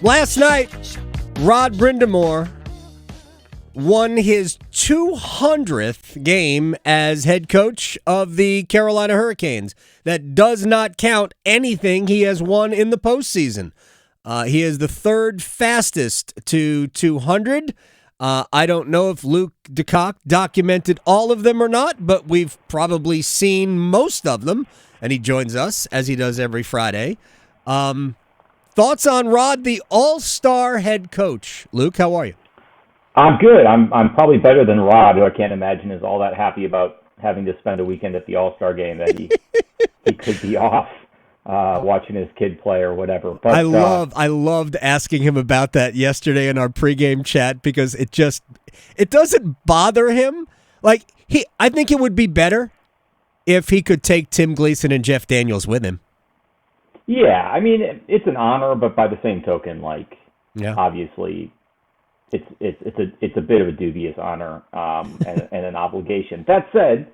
Last night, Rod Brindamore won his 200th game as head coach of the Carolina Hurricanes. That does not count anything he has won in the postseason. He is the third fastest to 200. I don't know if Luke DeCock documented all of them or not, but we've probably seen most of them, and he joins us, as he does every Friday. Thoughts on Rod, the all-star head coach? Luke, how are you? I'm good. I'm probably better than Rod, who I can't imagine is all that happy about having to spend a weekend at the All-Star game that he could be off watching his kid play or whatever. But I loved asking him about that yesterday in our pregame chat because it doesn't bother him. Like I think it would be better if he could take Tim Gleason and Jeff Daniels with him. Yeah, I mean it's an honor, but by the same token, obviously. It's a bit of a dubious honor and an obligation. That said,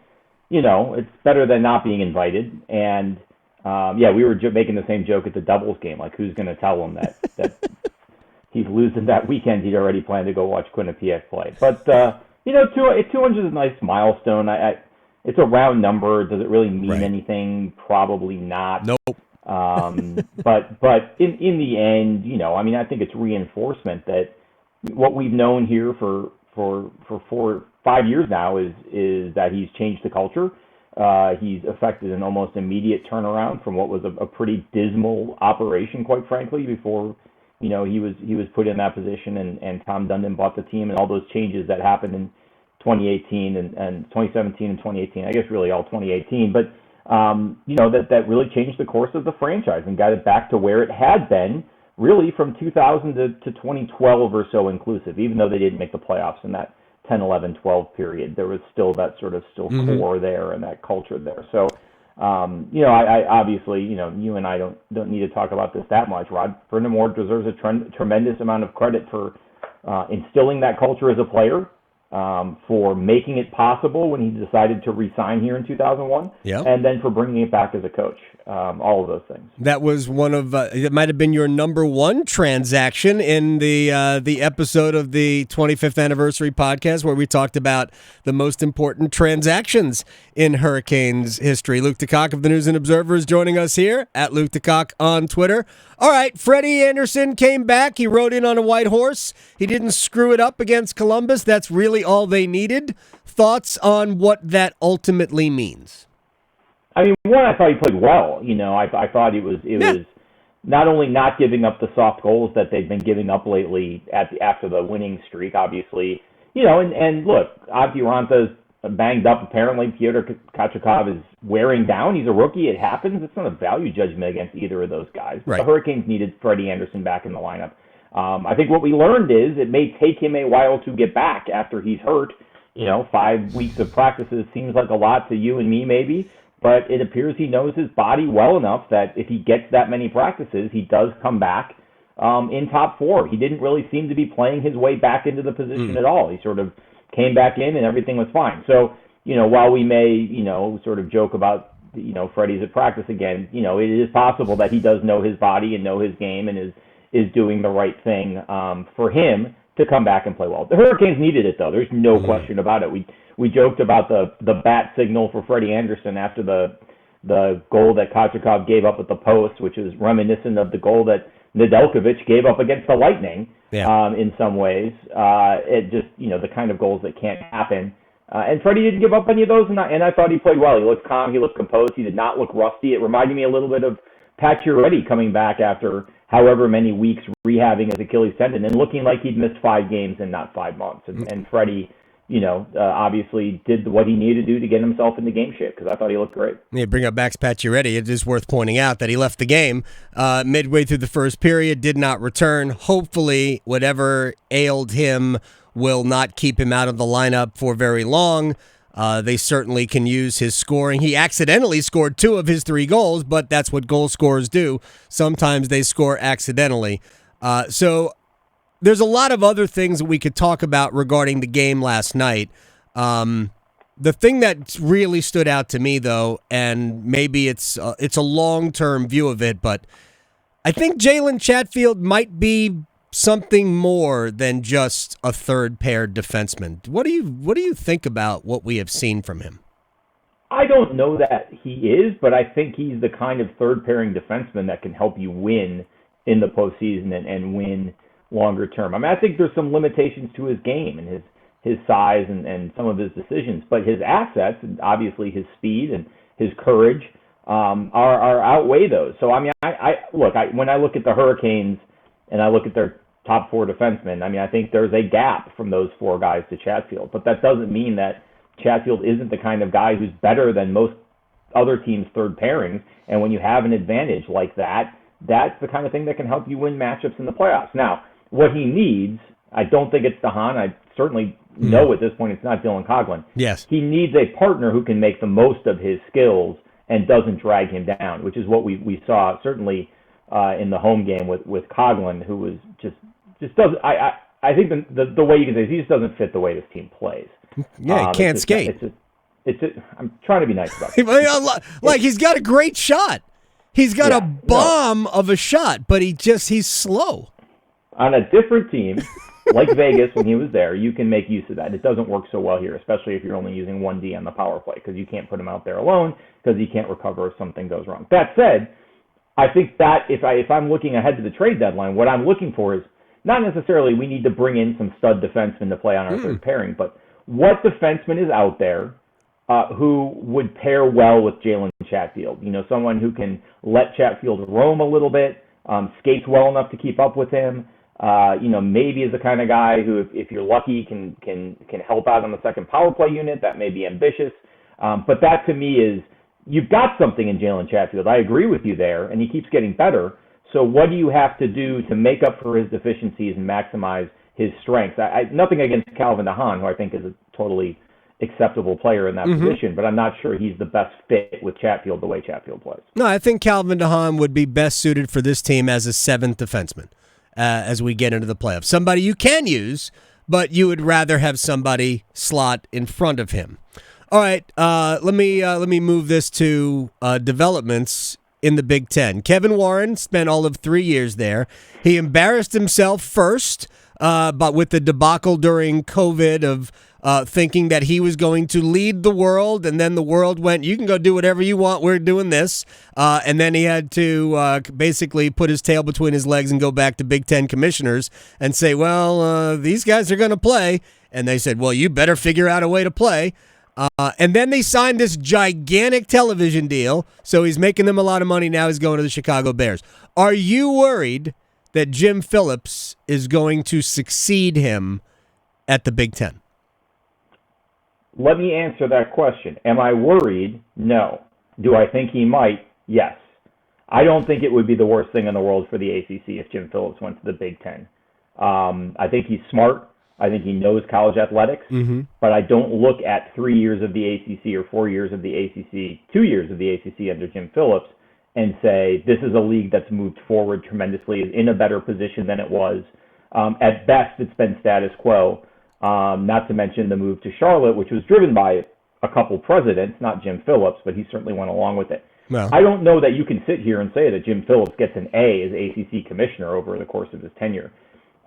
it's better than not being invited. And we were making the same joke at the doubles game. Like, who's going to tell him that he's losing that weekend? He'd already planned to go watch Quinnipiac play. But 200 is a nice milestone. It's a round number. Does it really mean anything? Probably not. Nope. But in the end, I think it's reinforcement that what we've known here for 5 years now is that he's changed the culture. He's effected an almost immediate turnaround from what was a pretty dismal operation, quite frankly, before he was put in that position and Tom Dundon bought the team, and all those changes that happened in 2018 and 2017 and 2018. I guess really all 2018, but that really changed the course of the franchise and got it back to where it had been. Really from 2000 to 2012 or so inclusive, even though they didn't make the playoffs in that 10, 11, 12 period, there was still that sort of core there and that culture there. So, I obviously, you and I don't need to talk about this that much. Rod Brindamore deserves a tremendous amount of credit for instilling that culture as a player, for making it possible when he decided to resign here in 2001, and then for bringing it back as a coach. All of those things. That was one of it might have been your number one transaction in the episode of the 25th anniversary podcast where we talked about the most important transactions in Hurricanes history. Luke DeCock of the News and Observer is joining us here at Luke DeCock on Twitter. All right, Freddie Anderson came back. He rode in on a white horse. He didn't screw it up against Columbus. That's really all they needed. Thoughts on what that ultimately means? I mean, one, I thought he played well. I thought it was not only not giving up the soft goals that they've been giving up lately after the winning streak, obviously. And look, Avi Ranta's banged up. Apparently, Pyotr Kochetkov is wearing down. He's a rookie. It happens. It's not a value judgment against either of those guys. Right. The Hurricanes needed Freddie Anderson back in the lineup. I think what we learned is it may take him a while to get back after he's hurt. 5 weeks of practices seems like a lot to you and me, maybe. But it appears he knows his body well enough that if he gets that many practices, he does come back in top four. He didn't really seem to be playing his way back into the position at all. He sort of came back in and everything was fine. So, while we may, sort of joke about, Freddie's at practice again, it is possible that he does know his body and know his game and is doing the right thing for him to come back and play well. The Hurricanes needed it, though. There's no question about it. We joked about the bat signal for Freddie Anderson after the goal that Kochetkov gave up at the post, which is reminiscent of the goal that Nedeljkovic gave up against the Lightning in some ways. It just, the kind of goals that can't happen. And Freddie didn't give up any of those, and I thought he played well. He looked calm. He looked composed. He did not look rusty. It reminded me a little bit of Pacioretty coming back after however many weeks rehabbing his Achilles tendon and looking like he'd missed 5 games and not 5 months. And Freddie, obviously did what he needed to do to get himself into game shape because I thought he looked great. Yeah, bring up Max Pacioretty. It is worth pointing out that he left the game midway through the first period, did not return. Hopefully, whatever ailed him will not keep him out of the lineup for very long. They certainly can use his scoring. He accidentally scored 2 of his 3 goals, but that's what goal scorers do. Sometimes they score accidentally. So there's a lot of other things that we could talk about regarding the game last night. The thing that really stood out to me, though, and maybe it's a long-term view of it, but I think Jalen Chatfield might be something more than just a third pair defenseman. What do you think about what we have seen from him? I don't know that he is, but I think he's the kind of third pairing defenseman that can help you win in the postseason and win longer term. I mean, I think there's some limitations to his game and his size and some of his decisions, but his assets and obviously his speed and his courage are outweigh those. So I mean, when I look at the Hurricanes and I look at their top four defensemen, I mean, I think there's a gap from those four guys to Chatfield, but that doesn't mean that Chatfield isn't the kind of guy who's better than most other teams' third pairings. And when you have an advantage like that, that's the kind of thing that can help you win matchups in the playoffs. Now, what he needs, I don't think it's DeHaan. I certainly know at this point it's not Dylan Coghlan. Yes. He needs a partner who can make the most of his skills and doesn't drag him down, which is what we saw certainly in the home game with Coghlan, who was just doesn't. I think the way you can say is he just doesn't fit the way this team plays. Yeah, he can't skate. I'm trying to be nice about it. Like he's got a great shot. He's got a bomb of a shot, but he's slow. On a different team, like Vegas when he was there, you can make use of that. It doesn't work so well here, especially if you're only using 1D on the power play, because you can't put him out there alone because he can't recover if something goes wrong. That said, I think that if I'm looking ahead to the trade deadline, what I'm looking for is not necessarily we need to bring in some stud defensemen to play on our third pairing, but what defenseman is out there who would pair well with Jalen Chatfield? You know, someone who can let Chatfield roam a little bit, skates well enough to keep up with him. Maybe is the kind of guy who, if you're lucky, can help out on the second power play unit. That may be ambitious, but that to me is you've got something in Jalen Chatfield. I agree with you there, and he keeps getting better. So what do you have to do to make up for his deficiencies and maximize his strengths? Nothing against Calvin DeHaan, who I think is a totally acceptable player in that position, but I'm not sure he's the best fit with Chatfield the way Chatfield plays. No, I think Calvin DeHaan would be best suited for this team as a seventh defenseman as we get into the playoffs. Somebody you can use, but you would rather have somebody slot in front of him. All right, let me move this to developments in the Big Ten. Kevin Warren spent all of 3 years there. He embarrassed himself first, but with the debacle during COVID of thinking that he was going to lead the world, and then the world went, you can go do whatever you want, we're doing this. And then he had to basically put his tail between his legs and go back to Big Ten commissioners and say, well, these guys are going to play. And they said, well, you better figure out a way to play. And then they signed this gigantic television deal, so he's making them a lot of money. Now he's going to the Chicago Bears. Are you worried that Jim Phillips is going to succeed him at the Big Ten? Let me answer that question. Am I worried? No. Do I think he might? Yes. I don't think it would be the worst thing in the world for the ACC if Jim Phillips went to the Big Ten. I think he's smart. I think he knows college athletics, but I don't look at 3 years of the ACC or 4 years of the ACC, 2 years of the ACC under Jim Phillips and say this is a league that's moved forward tremendously, is in a better position than it was. At best, it's been status quo, not to mention the move to Charlotte, which was driven by a couple presidents, not Jim Phillips, but he certainly went along with it. Well, I don't know that you can sit here and say that Jim Phillips gets an A as ACC commissioner over the course of his tenure.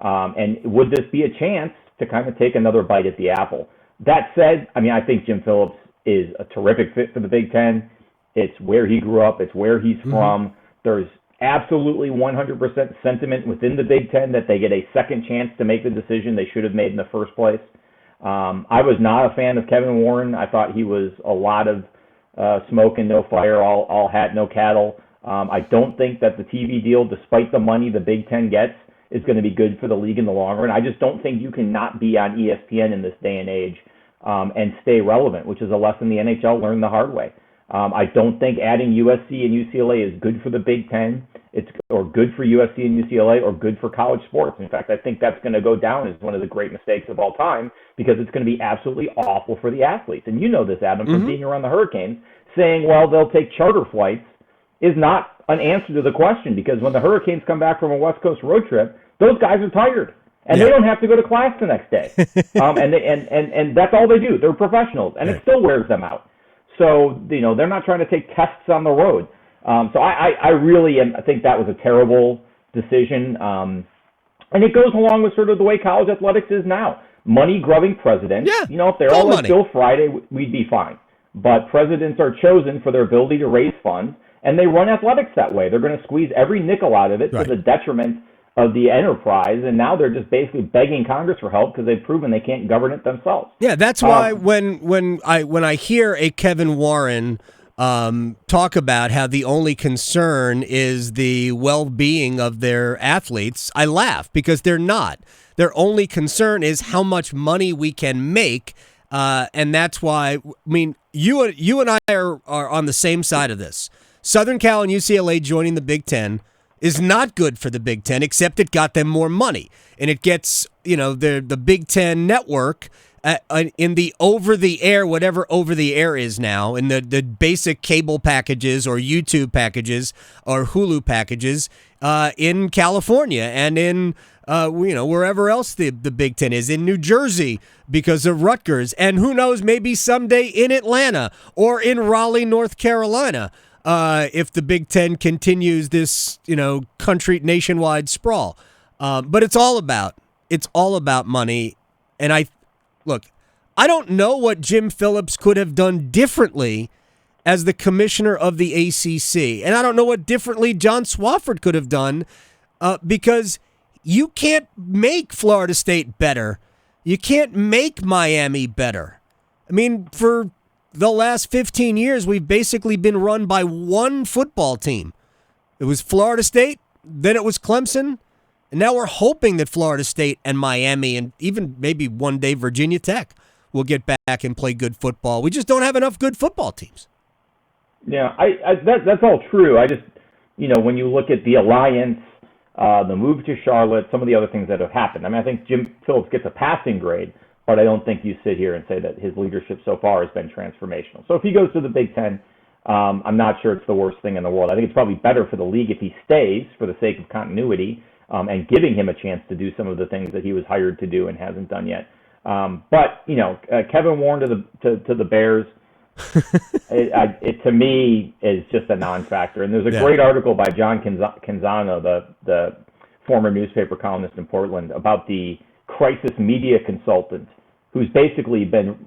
And would this be a chance to kind of take another bite at the apple? That said, I mean, I think Jim Phillips is a terrific fit for the Big Ten. It's where he grew up. It's where he's from. There's absolutely 100% sentiment within the Big Ten that they get a second chance to make the decision they should have made in the first place. I was not a fan of Kevin Warren. I thought he was a lot of smoke and no fire, all hat, no cattle. I don't think that the TV deal, despite the money the Big Ten gets, is going to be good for the league in the long run. I just don't think you can not be on ESPN in this day and age and stay relevant, which is a lesson the NHL learned the hard way. I don't think adding USC and UCLA is good for the Big Ten, or good for USC and UCLA, or good for college sports. In fact, I think that's going to go down as one of the great mistakes of all time, because it's going to be absolutely awful for the athletes. And you know this, Adam, from being around the Hurricanes, saying, well, they'll take charter flights is not an answer to the question, because when the Hurricanes come back from a West Coast road trip, those guys are tired, and they don't have to go to class the next day. And that's all they do. They're professionals, and it still wears them out. So, they're not trying to take tests on the road. So I really I think that was a terrible decision. And it goes along with sort of the way college athletics is now. Money-grubbing presidents. Yeah, If they're all like Bill Friday, we'd be fine. But presidents are chosen for their ability to raise funds, and they run athletics that way. They're going to squeeze every nickel out of it to the detriment of the enterprise, and now they're just basically begging Congress for help because they've proven they can't govern it themselves. Yeah, that's why when I hear a Kevin Warren talk about how the only concern is the well-being of their athletes, I laugh because they're not. Their only concern is how much money we can make, and that's why. I mean, you and I are on the same side of this. Southern Cal and UCLA joining the Big Ten is not good for the Big Ten, except it got them more money, and it gets the Big Ten network. In the over-the-air, whatever over-the-air is now, in the basic cable packages or YouTube packages or Hulu packages in California and in wherever else the Big Ten is, in New Jersey because of Rutgers, and who knows, maybe someday in Atlanta or in Raleigh, North Carolina, if the Big Ten continues this country nationwide sprawl. But it's all about money, and Look, I don't know what Jim Phillips could have done differently as the commissioner of the ACC, and I don't know what differently John Swofford could have done because you can't make Florida State better. You can't make Miami better. I mean, for the last 15 years, we've basically been run by one football team. It was Florida State, then it was Clemson, and now we're hoping that Florida State and Miami and even maybe one day Virginia Tech will get back and play good football. We just don't have enough good football teams. Yeah, that's all true. I just, when you look at the alliance, the move to Charlotte, some of the other things that have happened. I mean, I think Jim Phillips gets a passing grade, but I don't think you sit here and say that his leadership so far has been transformational. So if he goes to the Big Ten, I'm not sure it's the worst thing in the world. I think it's probably better for the league if he stays for the sake of continuity. And giving him a chance to do some of the things that he was hired to do and hasn't done yet. But Kevin Warren to the Bears, it to me is just a non-factor. And there's a great article by John Canzano, the former newspaper columnist in Portland, about the crisis media consultant who's basically been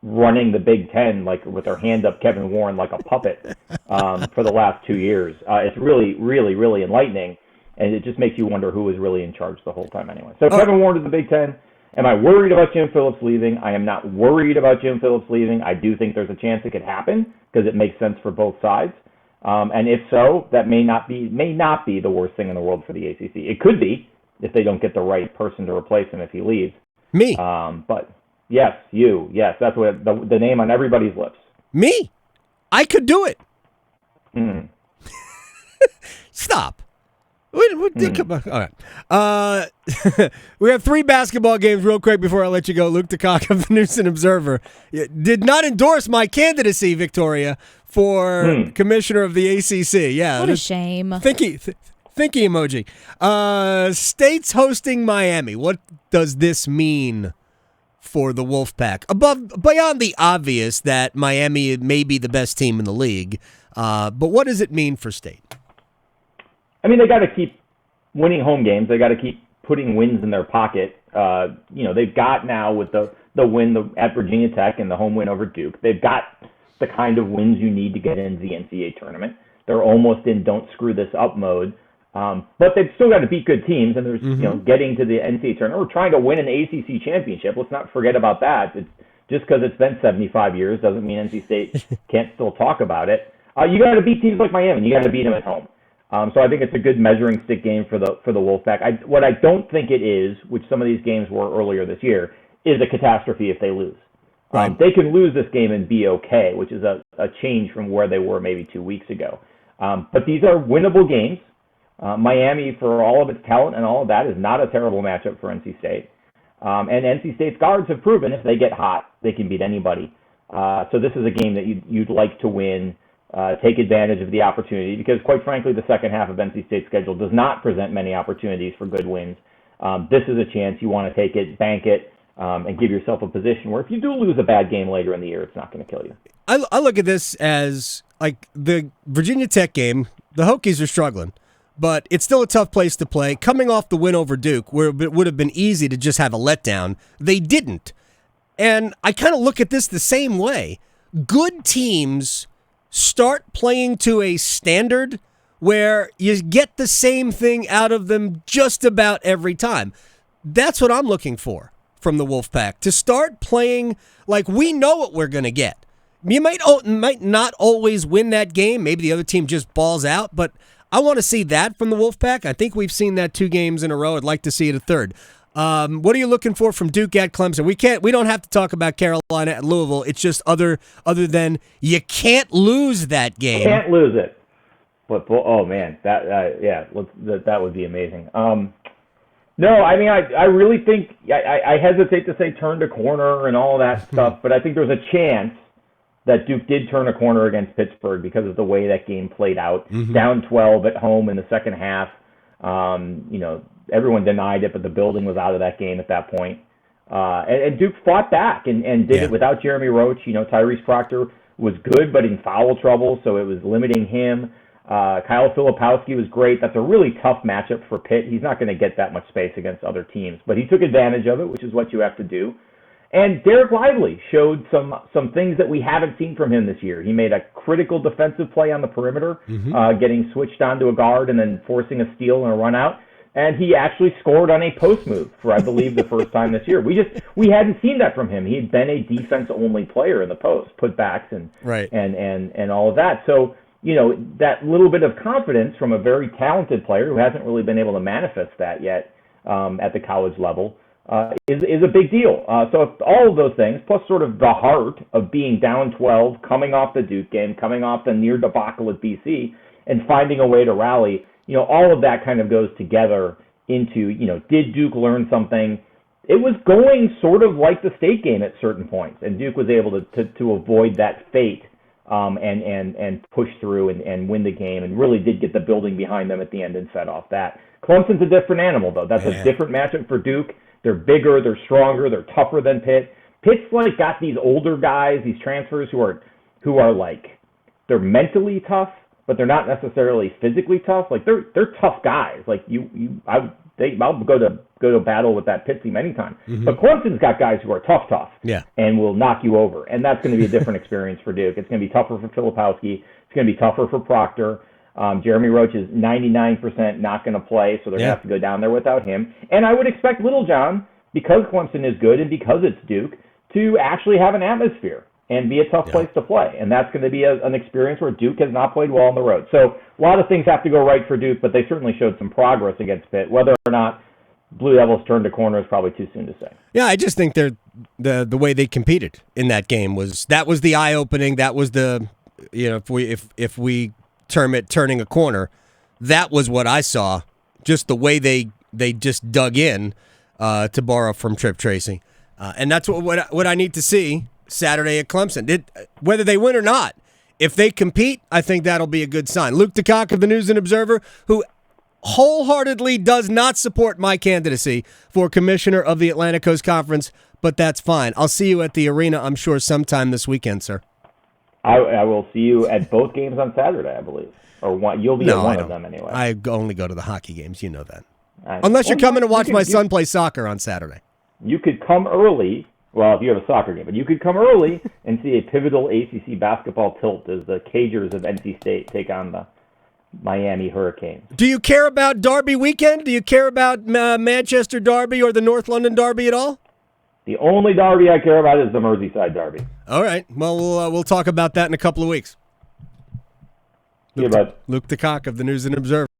running the Big Ten like with her hand up Kevin Warren like a puppet for the last 2 years. It's really, really, really enlightening. And it just makes you wonder who was really in charge the whole time anyway. So Kevin Warren to the Big Ten. Am I worried about Jim Phillips leaving? I am not worried about Jim Phillips leaving. I do think there's a chance it could happen because it makes sense for both sides. And if so, that may not be the worst thing in the world for the ACC. It could be if they don't get the right person to replace him if he leaves. Me. But yes, you. Yes, that's what the name on everybody's lips. Me. I could do it. Stop. Come on. All right. We have 3 basketball games real quick before I let you go. Luke DeCock of the News and Observer did not endorse my candidacy, Victoria, for commissioner of the ACC. Yeah, what a shame. Thinky emoji. State's hosting Miami. What does this mean for the Wolfpack? Beyond the obvious that Miami may be the best team in the league, but what does it mean for State? I mean, they got to keep winning home games. They got to keep putting wins in their pocket. They've got now with the win at Virginia Tech and the home win over Duke, they've got the kind of wins you need to get into the NCAA tournament. They're almost in don't screw this up mode. But they've still got to beat good teams, and there's getting to the NCAA tournament. We're trying to win an ACC championship. Let's not forget about that. It's just because it's been 75 years doesn't mean NC State can't still talk about it. You got to beat teams like Miami. You got to beat them at home. So I think it's a good measuring stick game for the Wolfpack. What I don't think it is, which some of these games were earlier this year, is a catastrophe if they lose. Right. They can lose this game and be okay, which is a change from where they were maybe 2 weeks ago. But these are winnable games. Miami, for all of its talent and all of that, is not a terrible matchup for NC State. And NC State's guards have proven if they get hot, they can beat anybody. So this is a game that you'd like to win. Take advantage of the opportunity because, quite frankly, the second half of NC State's schedule does not present many opportunities for good wins. This is a chance you want to take it, bank it, and give yourself a position where if you do lose a bad game later in the year, it's not going to kill you. I look at this as like the Virginia Tech game, the Hokies are struggling, but it's still a tough place to play. Coming off the win over Duke, where it would have been easy to just have a letdown, they didn't. And I kind of look at this the same way. Good teams start playing to a standard where you get the same thing out of them just about every time. That's what I'm looking for from the Wolfpack, to start playing like we know what we're going to get. You might not always win that game. Maybe the other team just balls out, but I want to see that from the Wolfpack. I think we've seen that 2 games in a row. I'd like to see it a third. What are you looking for from Duke at Clemson? We don't have to talk about Carolina at Louisville. It's just other than you can't lose that game. Can't lose it. But oh man, that would be amazing. No, I mean I really think I hesitate to say turn the corner and all that stuff, but I think there's a chance that Duke did turn a corner against Pittsburgh because of the way that game played out. Down 12 at home in the second half. Everyone denied it, but the building was out of that game at that point. And Duke fought back and did it without Jeremy Roach. Tyrese Proctor was good, but in foul trouble, so it was limiting him. Kyle Filipowski was great. That's a really tough matchup for Pitt. He's not going to get that much space against other teams, but he took advantage of it, which is what you have to do. And Derek Lively showed some things that we haven't seen from him this year. He made a critical defensive play on the perimeter, getting switched onto a guard and then forcing a steal and a run out. And he actually scored on a post move for, I believe, the first time this year. We hadn't seen that from him. He had been a defense-only player in the post, putbacks and all of that. So, that little bit of confidence from a very talented player who hasn't really been able to manifest that yet at the college level is a big deal. So if all of those things, plus sort of the heart of being down 12, coming off the Duke game, coming off the near debacle at BC, and finding a way to rally, all of that kind of goes together into, did Duke learn something? It was going sort of like the state game at certain points, and Duke was able to avoid that fate and push through and win the game, and really did get the building behind them at the end and set off that. Clemson's a different animal, though. That's a different matchup for Duke. They're bigger, they're stronger, they're tougher than Pitt. Pitt's got these older guys, these transfers who are like, they're mentally tough, but they're not necessarily physically tough. Like they're tough guys. Like I'll go to battle with that Pitt team anytime. But Clemson's got guys who are tough, and will knock you over. And that's going to be a different experience for Duke. It's going to be tougher for Filipowski. It's going to be tougher for Proctor. Jeremy Roach is 99% not going to play, so they're going to have to go down there without him. And I would expect Littlejohn, because Clemson is good and because it's Duke, to actually have an atmosphere and be a tough place to play. And that's going to be an experience where Duke has not played well on the road. So a lot of things have to go right for Duke, but they certainly showed some progress against Pitt. Whether or not Blue Devils turned a corner is probably too soon to say. Yeah, I just think the way they competed in that game was the eye-opening. That was the, if we term it turning a corner, that was what I saw. Just the way they just dug in, to borrow from Trip Tracy. And that's what I need to see Saturday at Clemson. Whether they win or not, if they compete, I think that'll be a good sign. Luke DeCock of the News and Observer, who wholeheartedly does not support my candidacy for commissioner of the Atlantic Coast Conference, but that's fine. I'll see you at the arena, I'm sure, sometime this weekend, sir. I will see you at both games on Saturday, I believe. Or one, you'll be at one of them anyway. I only go to the hockey games, you know that. Unless you're coming to watch my son play soccer on Saturday. You could come early, well, if you have a soccer game, but you could come early and see a pivotal ACC basketball tilt as the Cagers of NC State take on the Miami Hurricanes. Do you care about Derby weekend? Do you care about Manchester Derby or the North London Derby at all? The only Derby I care about is the Merseyside Derby. All right. Well, we'll talk about that in a couple of weeks. See you, bud. Luke DeCock of the News and Observer.